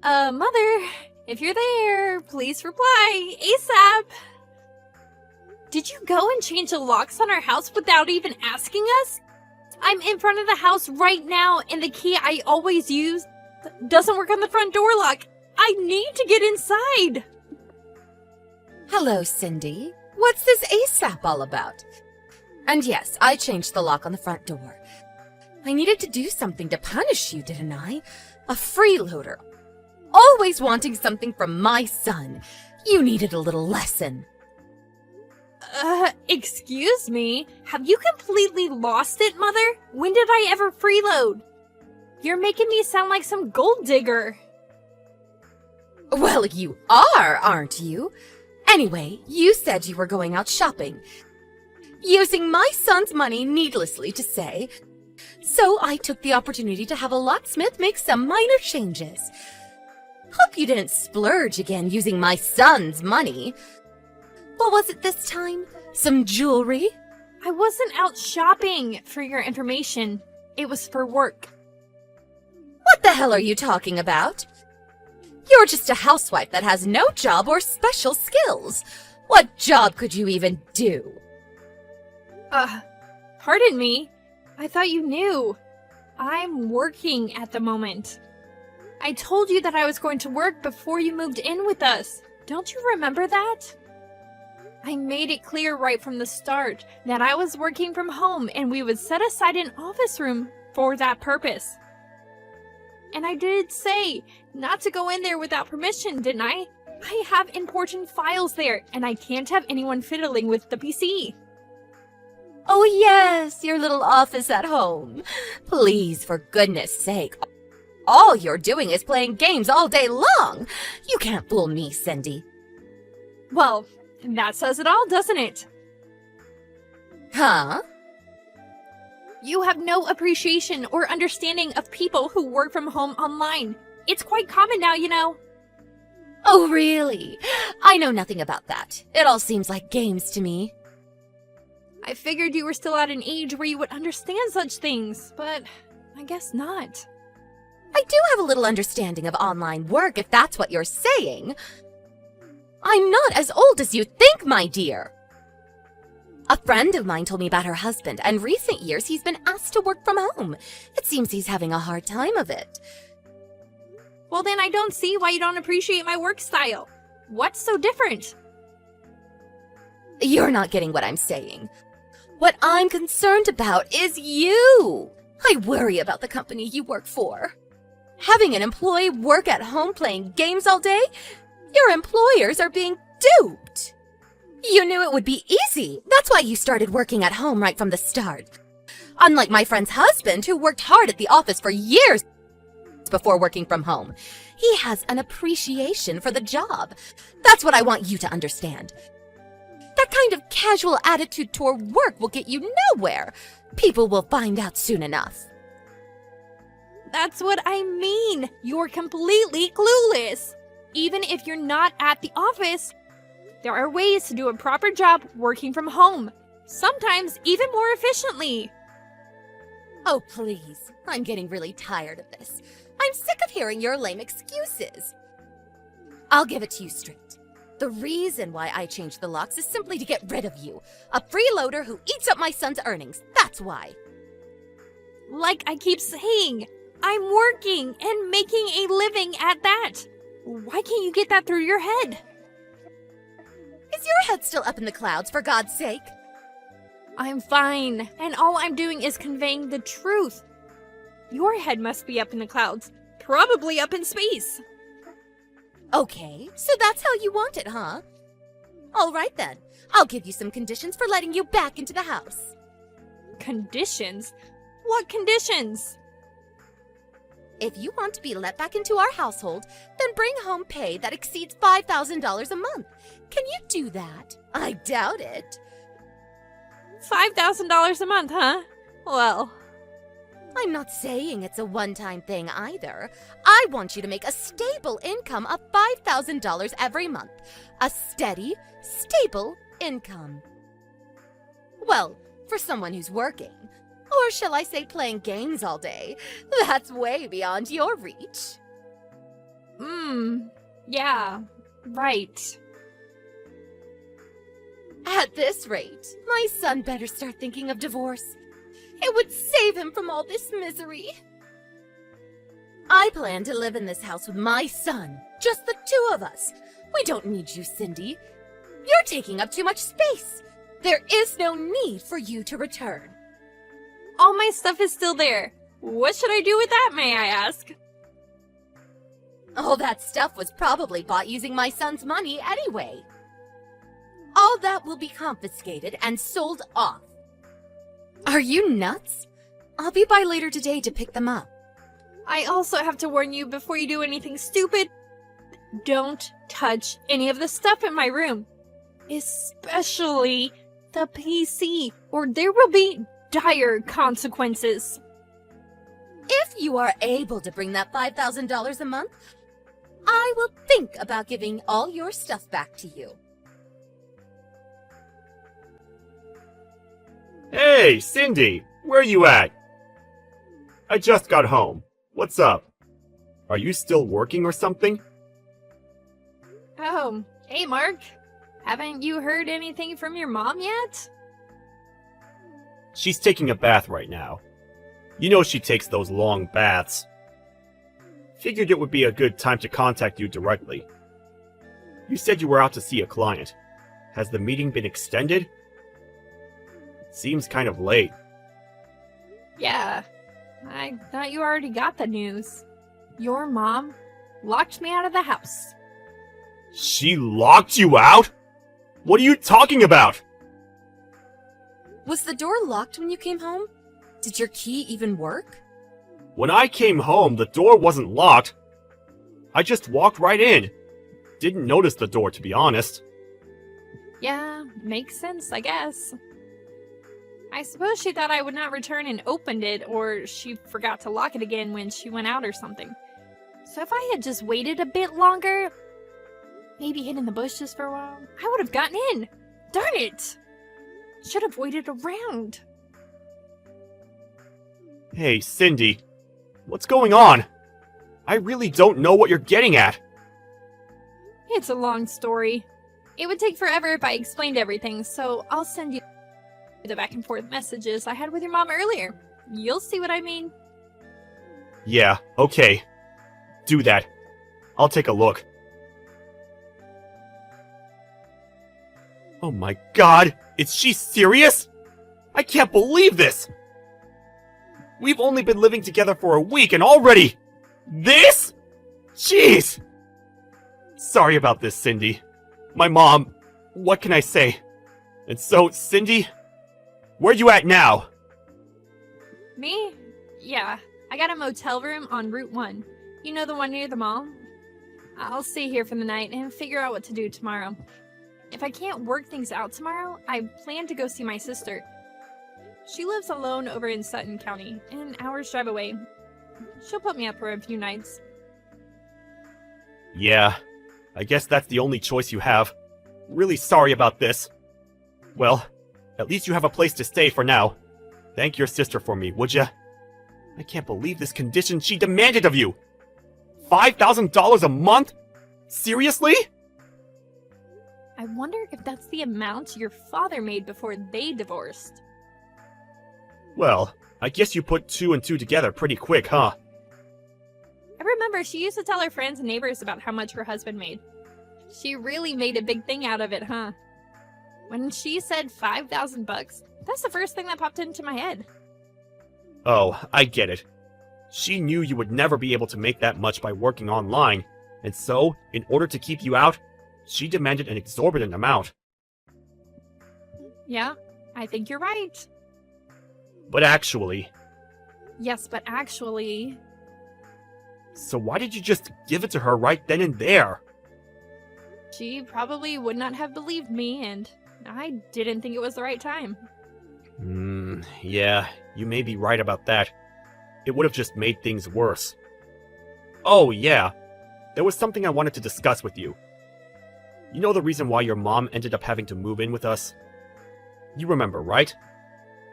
Mother, if you're there, please reply ASAP. Did you go and change the locks on our house without even asking us? I'm in front of the house right now, and the key I always use doesn't work on the front door lock. I need to get inside. Hello, Cindy. What's this ASAP all about? And yes, I changed the lock on the front door. I needed to do something to punish you, didn't I? A freeloader. Always wanting something from my son. You needed a little lesson. Excuse me? Have you completely lost it, Mother? When did I ever freeload? You're making me sound like some gold digger. Well, you are, aren't you? Anyway, you said you were going out shopping. Using my son's money needlessly to say. So I took the opportunity to have a locksmith make some minor changes. Hope you didn't splurge again using my son's money. What was it this time? Some jewelry? I wasn't out shopping, for your information. It was for work. What the hell are you talking about? You're just a housewife that has no job or special skills. What job could you even do? Pardon me. I thought you knew. I'm working at the moment. I told you that I was going to work before you moved in with us. Don't you remember that? I made it clear right from the start that I was working from home and we would set aside an office room for that purpose. And I did say not to go in there without permission, didn't I? I have important files there and I can't have anyone fiddling with the PC. Oh yes, your little office at home. Please, for goodness sake. All you're doing is playing games all day long. You can't fool me, Cindy. Well, that says it all, doesn't it? Huh? You have no appreciation or understanding of people who work from home online. It's quite common now, you know. Oh, really? I know nothing about that. It all seems like games to me. I figured you were still at an age where you would understand such things, but I guess not. I do have a little understanding of online work, if that's what you're saying. I'm not as old as you think, my dear. A friend of mine told me about her husband, and recent years he's been asked to work from home. It seems he's having a hard time of it. Well, then I don't see why you don't appreciate my work style. What's so different? You're not getting what I'm saying. What I'm concerned about is you. I worry about the company you work for. Having an employee work at home playing games all day? Your employers are being duped. You knew it would be easy. That's why you started working at home right from the start. Unlike my friend's husband, who worked hard at the office for years before working from home. He has an appreciation for the job. That's what I want you to understand. That kind of casual attitude toward work will get you nowhere. People will find out soon enough. That's what I mean. You're completely clueless. Even if you're not at the office, there are ways to do a proper job working from home. Sometimes even more efficiently. Oh, please. I'm getting really tired of this. I'm sick of hearing your lame excuses. I'll give it to you straight. The reason why I changed the locks is simply to get rid of you. A freeloader who eats up my son's earnings. That's why. Like I keep saying, I'm working and making a living at that. Why can't you get that through your head? Is your head still up in the clouds, for God's sake? I'm fine, and all I'm doing is conveying the truth. Your head must be up in the clouds, probably up in space. Okay, so that's how you want it, huh? All right then, I'll give you some conditions for letting you back into the house. Conditions? What conditions? If you want to be let back into our household, then bring home pay that exceeds $5,000 a month. Can you do that? I doubt it. $5,000 a month, huh? Well, I'm not saying it's a one-time thing either. I want you to make a stable income of $5,000 every month. A steady, stable income. Well, for someone who's working. Or shall I say playing games all day? That's way beyond your reach. Yeah, right. At this rate, my son better start thinking of divorce. It would save him from all this misery. I plan to live in this house with my son, just the two of us. We don't need you, Cindy. You're taking up too much space. There is no need for you to return. All my stuff is still there. What should I do with that, may I ask? All that stuff was probably bought using my son's money anyway. All that will be confiscated and sold off. Are you nuts? I'll be by later today to pick them up. I also have to warn you before you do anything stupid. Don't touch any of the stuff in my room. Especially the PC, or there will be dire consequences. If you are able to bring that $5,000 a month, I will think about giving all your stuff back to you. Hey, Cindy! Where you at? I just got home. What's up? Are you still working or something? Oh, hey Mark. Haven't you heard anything from your mom yet? She's taking a bath right now. You know she takes those long baths. Figured it would be a good time to contact you directly. You said you were out to see a client. Has the meeting been extended? Seems kind of late. Yeah, I thought you already got the news. Your mom locked me out of the house. She locked you out? What are you talking about? Was the door locked when you came home? Did your key even work? When I came home, the door wasn't locked. I just walked right in. Didn't notice the door, to be honest. Yeah, makes sense, I guess. I suppose she thought I would not return and opened it, or she forgot to lock it again when she went out or something. So if I had just waited a bit longer, maybe hid in the bushes for a while, I would have gotten in. Darn it! Should have waited around. Hey, Cindy. What's going on? I really don't know what you're getting at. It's a long story. It would take forever if I explained everything, so I'll send you the back and forth messages I had with your mom earlier. You'll see what I mean. Yeah, okay. Do that. I'll take a look. Oh my god! Is she serious? I can't believe this! We've only been living together for a week and already... this?! Jeez! Sorry about this, Cindy. My mom... what can I say? And so, Cindy... where you at now? Me? Yeah, I got a motel room on Route 1. You know the one near the mall? I'll stay here for the night and figure out what to do tomorrow. If I can't work things out tomorrow, I plan to go see my sister. She lives alone over in Sutton County, an hour's drive away. She'll put me up for a few nights. Yeah, I guess that's the only choice you have. Really sorry about this. Well, at least you have a place to stay for now. Thank your sister for me, would ya? I can't believe this condition she demanded of you! $5,000 a month? Seriously? I wonder if that's the amount your father made before they divorced. Well, I guess you put two and two together pretty quick, huh? I remember she used to tell her friends and neighbors about how much her husband made. She really made a big thing out of it, huh? When she said $5,000, that's the first thing that popped into my head. Oh, I get it. She knew you would never be able to make that much by working online, and so, in order to keep you out, she demanded an exorbitant amount. Yeah, I think you're right. But actually... Yes, but actually... So why did you just give it to her right then and there? She probably would not have believed me, and I didn't think it was the right time. Yeah, you may be right about that. It would have just made things worse. Oh, yeah. There was something I wanted to discuss with you. You know the reason why your mom ended up having to move in with us? You remember, right?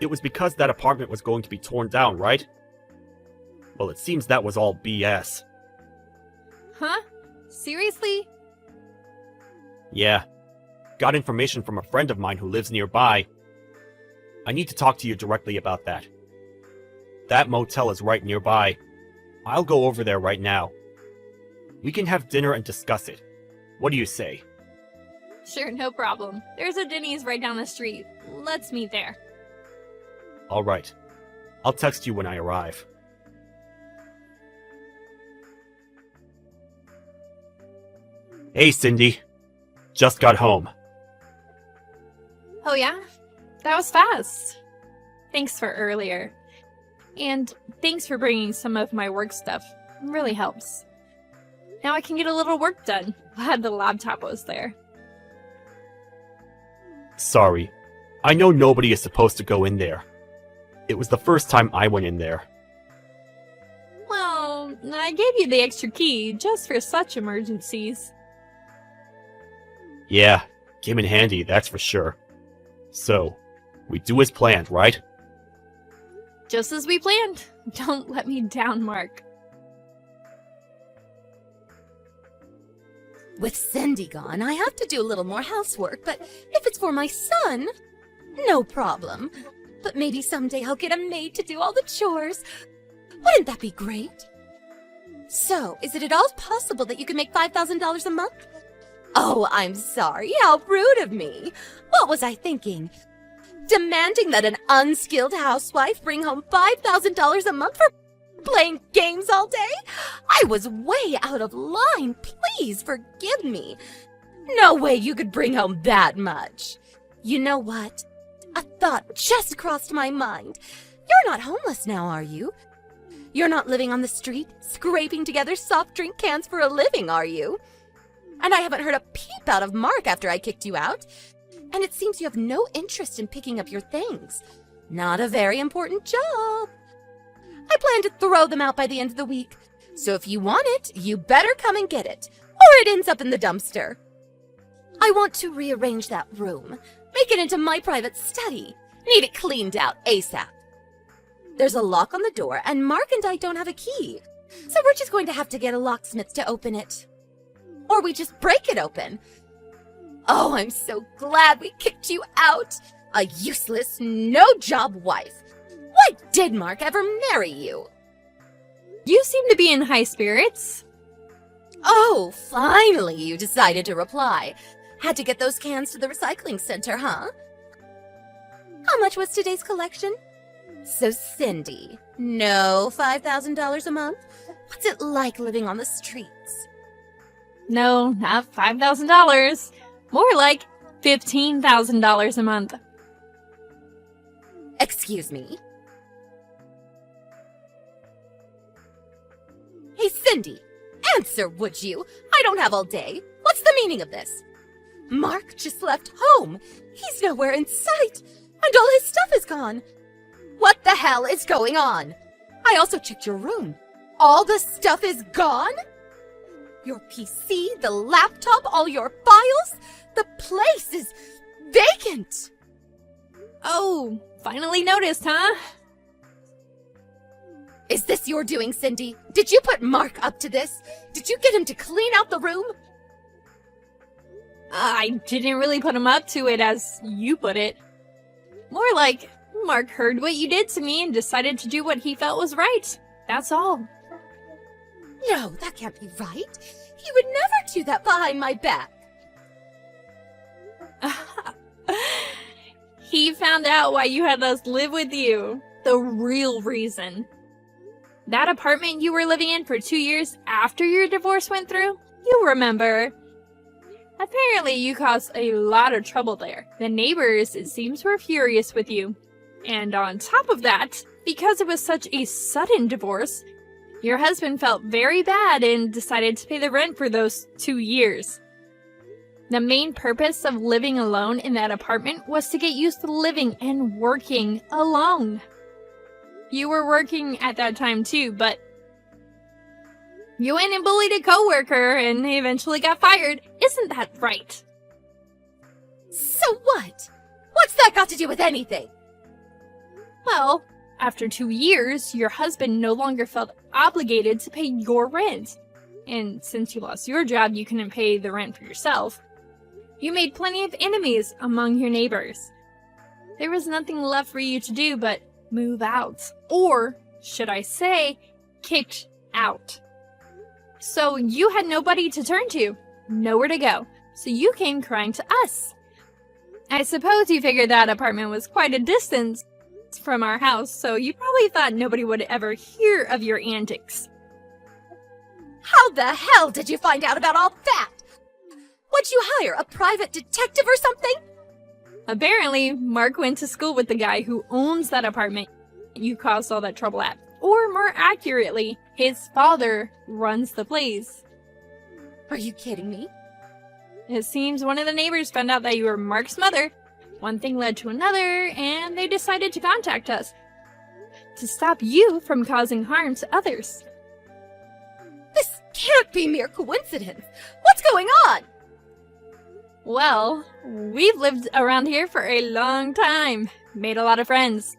It was because that apartment was going to be torn down, right? Well, it seems that was all BS. Huh? Seriously? Yeah. Got information from a friend of mine who lives nearby. I need to talk to you directly about that. That motel is right nearby. I'll go over there right now. We can have dinner and discuss it. What do you say? Sure, no problem. There's a Denny's right down the street. Let's meet there. Alright. I'll text you when I arrive. Hey, Cindy. Just got home. Oh yeah? That was fast. Thanks for earlier. And thanks for bringing some of my work stuff. It really helps. Now I can get a little work done. Glad the laptop was there. Sorry. I know nobody is supposed to go in there. It was the first time I went in there. Well, I gave you the extra key just for such emergencies. Yeah, came in handy, that's for sure. So, we do as planned, right? Just as we planned. Don't let me down, Mark. With Cindy gone, I have to do a little more housework, but if it's for my son, no problem. But maybe someday I'll get a maid to do all the chores. Wouldn't that be great? So, is it at all possible that you can make $5,000 a month? Oh, I'm sorry. How rude of me. What was I thinking? Demanding that an unskilled housewife bring home $5,000 a month for playing games all day? I was way out of line. Please forgive me. No way you could bring home that much. You know what? A thought just crossed my mind. You're not homeless now, are you? You're not living on the street, scraping together soft drink cans for a living, are you? And I haven't heard a peep out of Mark after I kicked you out. And it seems you have no interest in picking up your things. Not a very important job. I plan to throw them out by the end of the week. So if you want it, you better come and get it, or it ends up in the dumpster. I want to rearrange that room, make it into my private study. Need it cleaned out ASAP. There's a lock on the door, and Mark and I don't have a key. So we're just going to have to get a locksmith to open it. Or we just break it open. Oh, I'm so glad we kicked you out. A useless, no-job wife. Why did Mark ever marry you? You seem to be in high spirits. Oh, finally you decided to reply. Had to get those cans to the recycling center, huh? How much was today's collection? So, Cindy, no $5,000 a month? What's it like living on the streets? No, not $5,000. More like $15,000 a month. Excuse me? Hey, Cindy, answer, would you? I don't have all day. What's the meaning of this? Mark just left home. He's nowhere in sight, and all his stuff is gone. What the hell is going on? I also checked your room. All the stuff is gone? Your PC, the laptop, all your files? The place is vacant! Oh, finally noticed, huh? Is this your doing, Cindy? Did you put Mark up to this? Did you get him to clean out the room? I didn't really put him up to it as you put it. More like, Mark heard what you did to me and decided to do what he felt was right. That's all. No, that can't be right. He would never do that behind my back. He found out why you had us live with you. The real reason. That apartment you were living in for 2 years after your divorce went through? You remember. Apparently you caused a lot of trouble there. The neighbors, it seems, were furious with you. And on top of that, because it was such a sudden divorce, your husband felt very bad and decided to pay the rent for those 2 years. The main purpose of living alone in that apartment was to get used to living and working alone. You were working at that time too, but you went and bullied a coworker and eventually got fired. Isn't that right? So what? What's that got to do with anything? Well, after 2 years, your husband no longer felt obligated to pay your rent. and since you lost your job, you couldn't pay the rent for yourself. You made plenty of enemies among your neighbors. There was nothing left for you to do but move out. Or, should I say, kicked out. So you had nobody to turn to, nowhere to go. So you came crying to us. I suppose you figured that apartment was quite a distance from our house, so you probably thought nobody would ever hear of your antics. How the hell did you find out about all that? Would you hire a private detective or something? Apparently, Mark went to school with the guy who owns that apartment you caused all that trouble at. Or more accurately, his father runs the place. Are you kidding me? It seems one of the neighbors found out that you were Mark's mother. One thing led to another, and they decided to contact us to stop you from causing harm to others. This can't be mere coincidence. What's going on? Well, we've lived around here for a long time, made a lot of friends.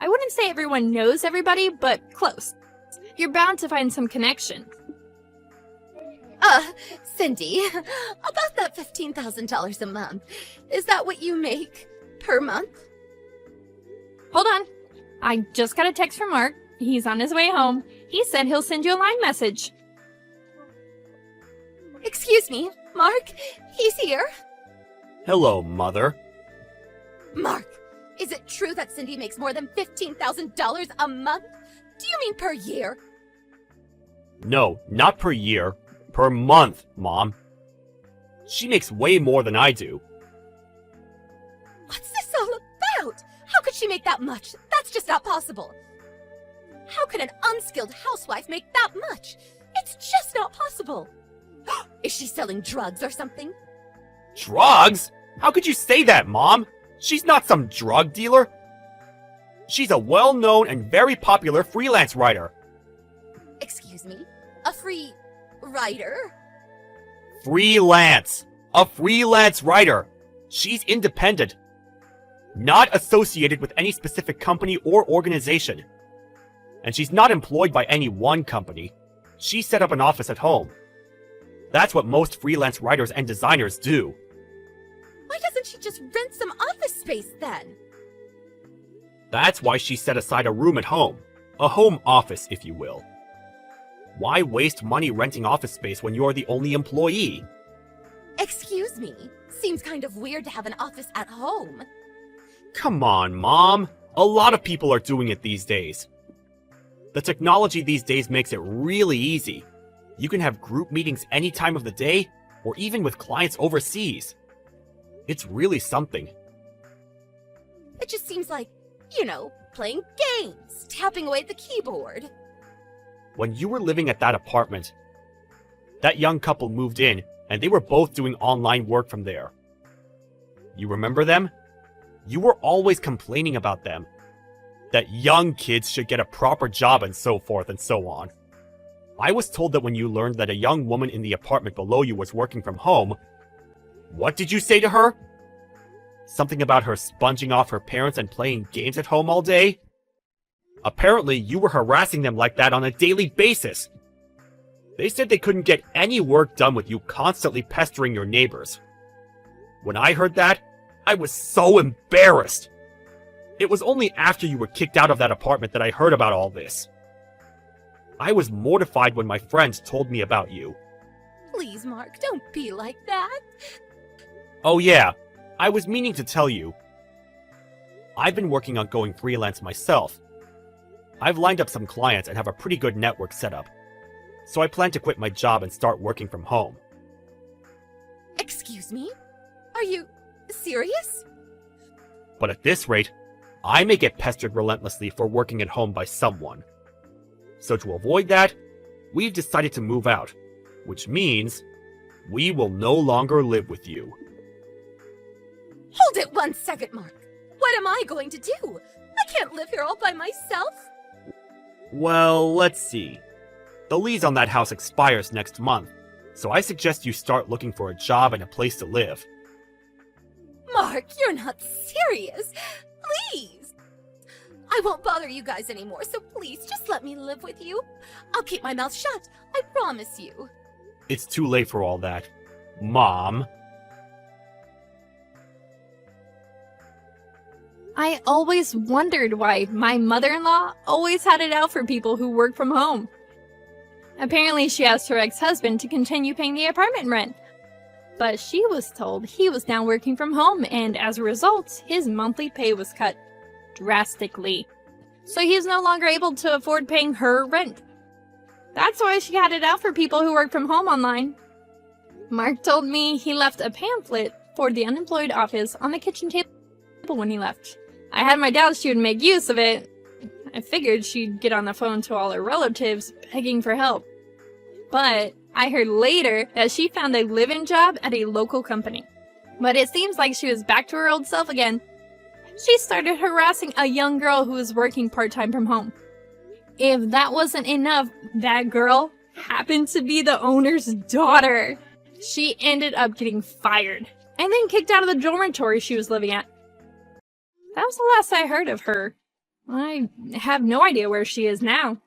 I wouldn't say everyone knows everybody, but close. You're bound to find some connection. Cindy, about that $15,000 a month, is that what you make per month? Hold on. I just got a text from Mark. He's on his way home. He said he'll send you a line message. Excuse me, Mark, he's here. Hello, Mother. Mark, is it true that Cindy makes more than $15,000 a month? Do you mean per year? No, not per year. Per month, Mom. She makes way more than I do. What's this all about? How could she make that much? That's just not possible. How could an unskilled housewife make that much? It's just not possible. Is she selling drugs or something? Drugs? How could you say that, Mom? She's not some drug dealer. She's a well-known and very popular freelance writer. Excuse me? A free writer? Freelance. A freelance writer. She's independent. Not associated with any specific company or organization. And she's not employed by any one company. She set up an office at home. That's what most freelance writers and designers do. Why doesn't she just rent some office space then? That's why she set aside a room at home. A home office, if you will. Why waste money renting office space when you're the only employee? Excuse me. Seems kind of weird to have an office at home. Come on, Mom. A lot of people are doing it these days. The technology these days makes it really easy. You can have group meetings any time of the day, or even with clients overseas. It's really something. It just seems like, playing games, tapping away at the keyboard. When you were living at that apartment, that young couple moved in, and they were both doing online work from there. You remember them? You were always complaining about them. That young kids should get a proper job and so forth and so on. I was told that when you learned that a young woman in the apartment below you was working from home, what did you say to her? Something about her sponging off her parents and playing games at home all day? Apparently, you were harassing them like that on a daily basis. They said they couldn't get any work done with you constantly pestering your neighbors. When I heard that, I was so embarrassed. It was only after you were kicked out of that apartment that I heard about all this. I was mortified when my friends told me about you. Please, Mark, don't be like that. Oh yeah, I was meaning to tell you. I've been working on going freelance myself. I've lined up some clients and have a pretty good network set up. So I plan to quit my job and start working from home. Excuse me? Are you serious? But at this rate, I may get pestered relentlessly for working at home by someone. So to avoid that, we've decided to move out, which means we will no longer live with you. Hold it 1 second, Mark. What am I going to do? I can't live here all by myself. Well, let's see. The lease on that house expires next month, so I suggest you start looking for a job and a place to live. Mark, you're not serious. Please. I won't bother you guys anymore, so please just let me live with you. I'll keep my mouth shut, I promise you. It's too late for all that. Mom. I always wondered why my mother-in-law always had it out for people who work from home. Apparently, she asked her ex-husband to continue paying the apartment rent. But she was told he was now working from home, and as a result, his monthly pay was cut drastically. So he's no longer able to afford paying her rent. That's why she had it out for people who work from home online. Mark told me he left a pamphlet for the unemployed office on the kitchen table when he left. I had my doubts she would make use of it. I figured she'd get on the phone to all her relatives begging for help. But I heard later that she found a live-in job at a local company. But it seems like she was back to her old self again. She started harassing a young girl who was working part-time from home. If that wasn't enough, that girl happened to be the owner's daughter. She ended up getting fired and then kicked out of the dormitory she was living at. That was the last I heard of her. I have no idea where she is now.